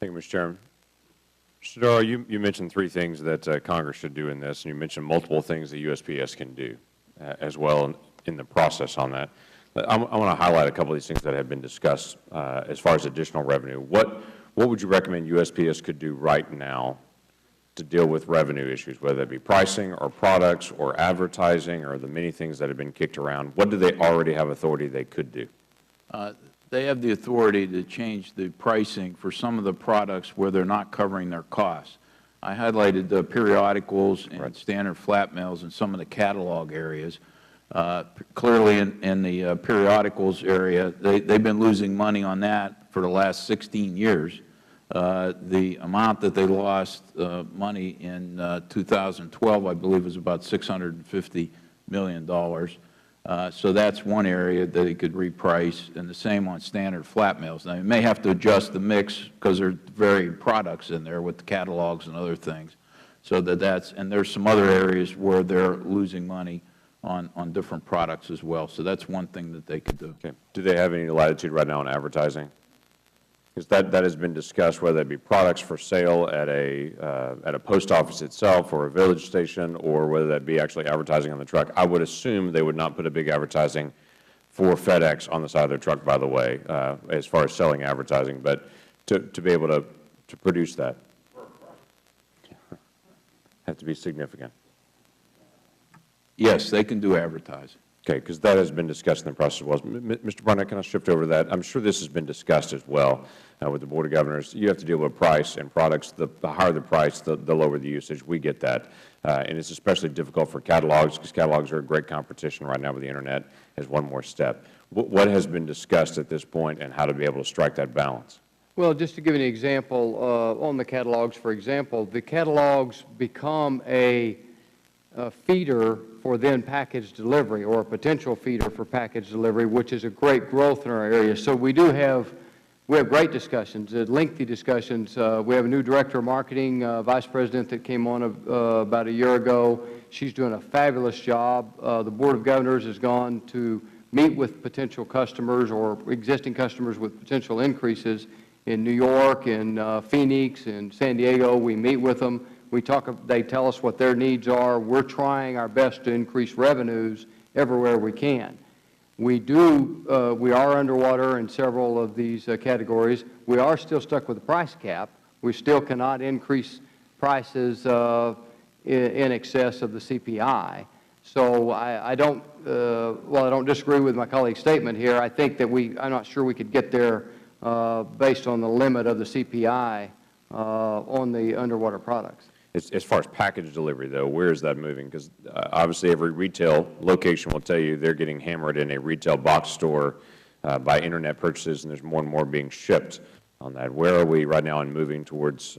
Thank you, Mr. Chairman. Mr. Darrow, you mentioned three things that Congress should do in this, and you mentioned multiple things the USPS can do as well in the process on that. I want to highlight a couple of these things that have been discussed as far as additional revenue. What would you recommend USPS could do right now to deal with revenue issues, whether it be pricing or products or advertising or the many things that have been kicked around? What do they already have authority they could do? They have the authority to change the pricing for some of the products where they're not covering their costs. I highlighted the periodicals and standard flat mails and some of the catalog areas. Clearly in the periodicals area, they've been losing money on that for the last 16 years. The amount that they lost money in 2012, I believe, was about $650 million. So that's one area that it could reprice, and the same on standard flat mails. Now, you may have to adjust the mix because there are varied products in there with the catalogs and other things. So and there's some other areas where they're losing money on different products as well. So that's one thing that they could do. Okay. Do they have any latitude right now on advertising? Because that has been discussed, whether it be products for sale at a post office itself or a village station, or whether that be actually advertising on the truck. I would assume they would not put a big advertising for FedEx on the side of their truck, by the way, as far as selling advertising, but to be able to produce that have to be significant. Yes, they can do advertising. Okay, because that has been discussed in the process as well. Mr. Barnett, can I shift over to that? I'm sure this has been discussed as well with the Board of Governors. You have to deal with price and products. The higher the price, the lower the usage. We get that. And it's especially difficult for catalogs, because catalogs are a great competition right now with the Internet as one more step. What has been discussed at this point, and how to be able to strike that balance? Well, just to give you an example, on the catalogs, for example, the catalogs become a feeder for then package delivery, or a potential feeder for package delivery, which is a great growth in our area. So we have great discussions, lengthy discussions. We have a new director of marketing, vice president, that came on about a year ago. She's doing a fabulous job. The Board of Governors has gone to meet with potential customers or existing customers with potential increases in New York, in Phoenix, in San Diego. We meet with them. They tell us what their needs are. We're trying our best to increase revenues everywhere we can. We are underwater in several of these categories. We are still stuck with the price cap. We still cannot increase prices in excess of the CPI. So I don't, while I don't disagree with my colleague's statement here, I think that I'm not sure we could get there based on the limit of the CPI on the underwater products. As far as package delivery, though, where is that moving? Because obviously every retail location will tell you they're getting hammered in a retail box store by Internet purchases, and there's more and more being shipped on that. Where are we right now in moving towards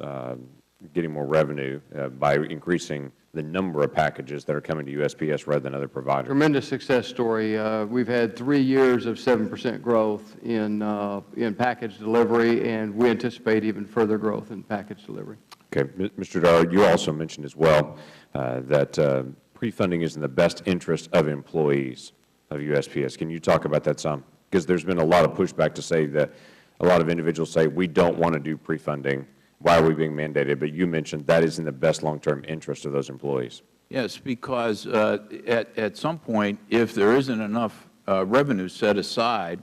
getting more revenue by increasing the number of packages that are coming to USPS rather than other providers? Tremendous success story. We've had 3 years of 7% growth in package delivery, and we anticipate even further growth in package delivery. Okay. Mr. Darrow, you also mentioned as well that pre-funding is in the best interest of employees of USPS. Can you talk about that some? Because there's been a lot of pushback to say that a lot of individuals say, we don't want to do pre-funding. Why are we being mandated? But you mentioned that is in the best long-term interest of those employees. Yes, because at some point, if there isn't enough revenue set aside,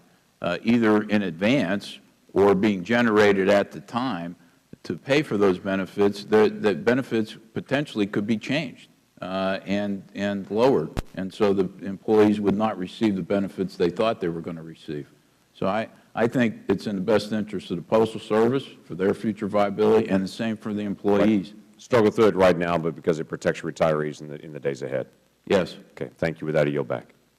either in advance or being generated at the time to pay for those benefits, the benefits potentially could be changed and lowered. And so the employees would not receive the benefits they thought they were going to receive. So I think it's in the best interest of the Postal Service for their future viability, and the same for the employees. Right. Struggle through it right now, but because it protects retirees in the days ahead. Yes. Okay. Thank you. With that, I yield back.